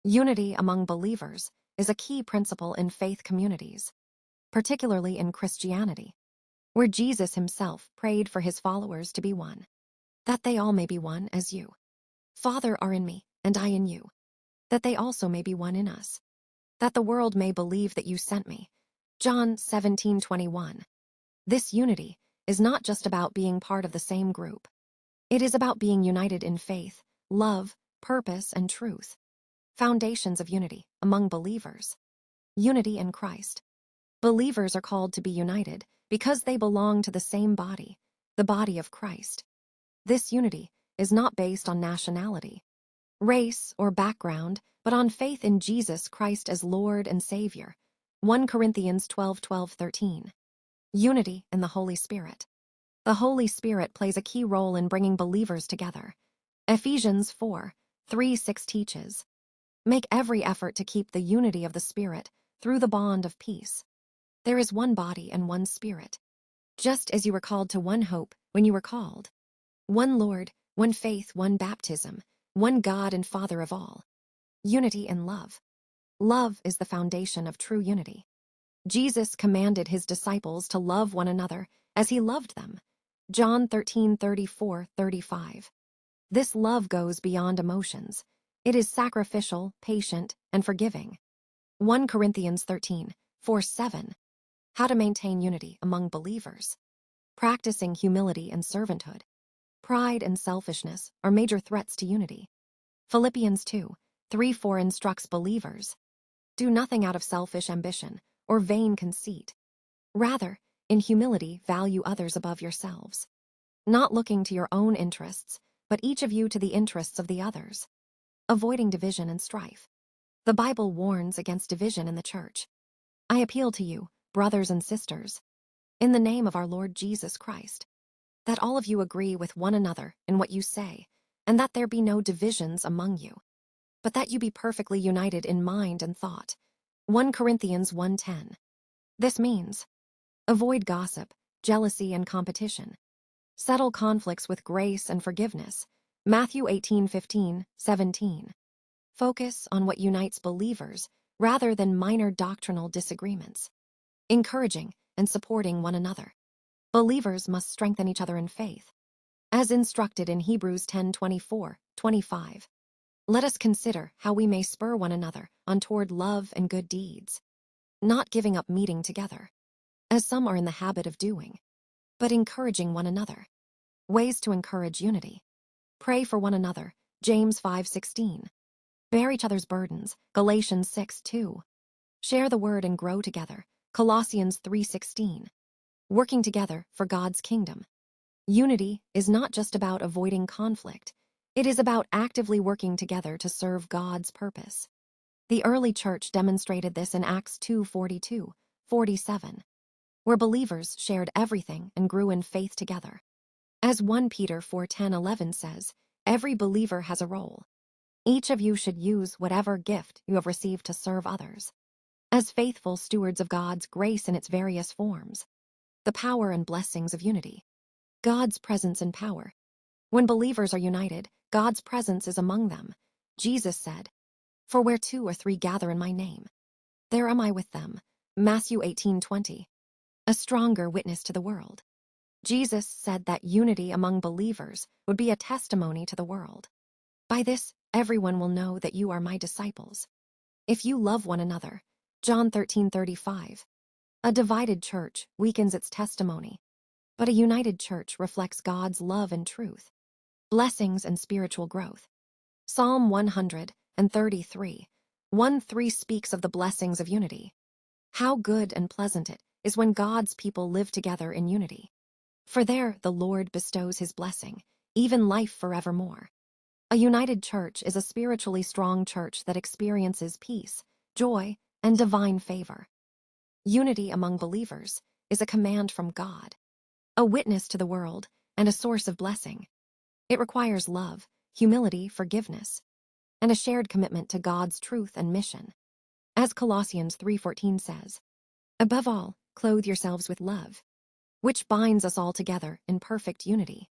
Unity among believers is a key principle in faith communities, particularly in Christianity, where Jesus himself prayed for his followers to be one, that they all may be one as you, Father, are in me, and I in you, that they also may be one in us, that the world may believe that you sent me. John 17:21. This unity is not just about being part of the same group. It is about being united in faith, love, purpose, and truth. Foundations of unity among believers. Unity in Christ. Believers are called to be united because they belong to the same body, the body of Christ. This unity is not based on nationality, race, or background, but on faith in Jesus Christ as Lord and Savior. 1 Corinthians 12:13. Unity in the Holy Spirit. The Holy Spirit plays a key role in bringing believers together. Ephesians 4:3-6 teaches, "Make every effort to keep the unity of the Spirit through the bond of peace. There is one body and one Spirit, just as you were called to one hope when you were called. One Lord, one faith, one baptism, one God and Father of all." Unity in love. Love is the foundation of true unity. Jesus commanded his disciples to love one another as he loved them. John 13:34-35. This love goes beyond emotions. It is sacrificial, patient, and forgiving. 1 Corinthians 13:4-7. How to maintain unity among believers. Practicing humility and servanthood. Pride and selfishness are major threats to unity. Philippians 2:3-4 instructs believers, "Do nothing out of selfish ambition or vain conceit. Rather, in humility value others above yourselves, not looking to your own interests, but each of you to the interests of the others." Avoiding division and strife. The Bible warns against division in the church. I appeal to you, brothers and sisters, in the name of our Lord Jesus Christ, that all of you agree with one another in what you say, and that there be no divisions among you, but that you be perfectly united in mind and thought. 1 Corinthians 1:10. This means, avoid gossip, jealousy, and competition. Settle conflicts with grace and forgiveness. Matthew 18:15-17. Focus on what unites believers rather than minor doctrinal disagreements. Encouraging and supporting one another. Believers must strengthen each other in faith, as instructed in Hebrews 10:24-25. Let us consider how we may spur one another on toward love and good deeds, not giving up meeting together, as some are in the habit of doing, but encouraging one another. Ways to encourage unity. Pray for one another. James 5:16. Bear each other's burdens. Galatians 6:2. Share the word and grow together. Colossians 3:16. Working together for God's kingdom. Unity is not just about avoiding conflict. It is about actively working together to serve God's purpose. The early church demonstrated this in Acts 2:42-47, where believers shared everything and grew in faith together. As 1 Peter 4:10-11 says, every believer has a role. Each of you should use whatever gift you have received to serve others, as faithful stewards of God's grace in its various forms. The power and blessings of unity. God's presence and power. When believers are united, God's presence is among them. Jesus said, "For where 2 or 3 gather in my name, there am I with them." Matthew 18:20. A stronger witness to the world. Jesus said that unity among believers would be a testimony to the world. "By this, everyone will know that you are my disciples, if you love one another." John 13:35. A divided church weakens its testimony, but a united church reflects God's love and truth. Blessings and spiritual growth. Psalm 133:1-3 speaks of the blessings of unity. How good and pleasant it is when God's people live together in unity. For there the Lord bestows his blessing, even life forevermore. A united church is a spiritually strong church that experiences peace, joy, and divine favor. Unity among believers is a command from God, a witness to the world, and a source of blessing. It requires love, humility, forgiveness, and a shared commitment to God's truth and mission. As Colossians 3:14 says, "Above all, clothe yourselves with love, which binds us all together in perfect unity."